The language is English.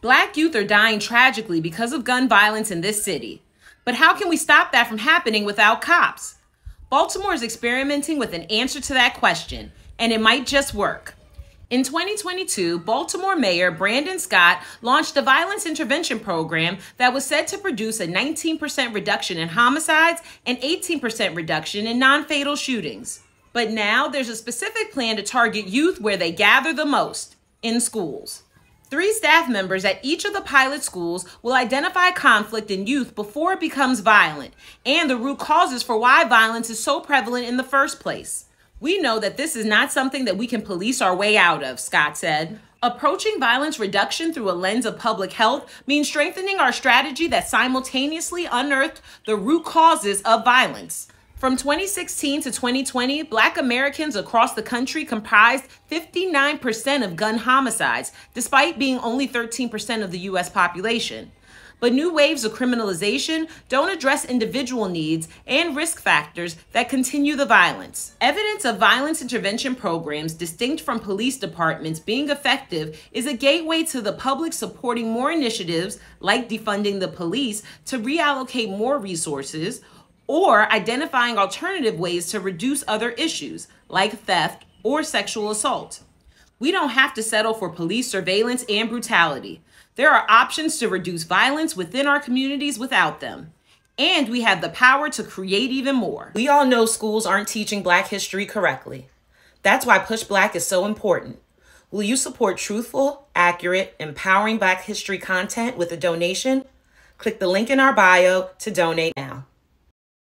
Black youth are dying tragically because of gun violence in this city. But how can we stop that from happening without cops? Baltimore is experimenting with an answer to that question, and it might just work. In 2022, Baltimore Mayor Brandon Scott launched a violence intervention program that was said to produce a 19% reduction in homicides and 18% reduction in non-fatal shootings. But now there's a specific plan to target youth where they gather the most, in schools. 3 staff members at each of the pilot schools will identify conflict in youth before it becomes violent and the root causes for why violence is so prevalent in the first place. We know that this is not something that we can police our way out of, Scott said. Approaching violence reduction through a lens of public health means strengthening our strategy that simultaneously unearthed the root causes of violence. From 2016 to 2020, Black Americans across the country comprised 59% of gun homicides, despite being only 13% of the U.S. population. But new waves of criminalization don't address individual needs and risk factors that continue the violence. Evidence of violence intervention programs distinct from police departments being effective is a gateway to the public supporting more initiatives like defunding the police to reallocate more resources, or identifying alternative ways to reduce other issues like theft or sexual assault. We don't have to settle for police surveillance and brutality. There are options to reduce violence within our communities without them. And we have the power to create even more. We all know schools aren't teaching Black history correctly. That's why PushBlack is so important. Will you support truthful, accurate, empowering Black history content with a donation? Click the link in our bio to donate now.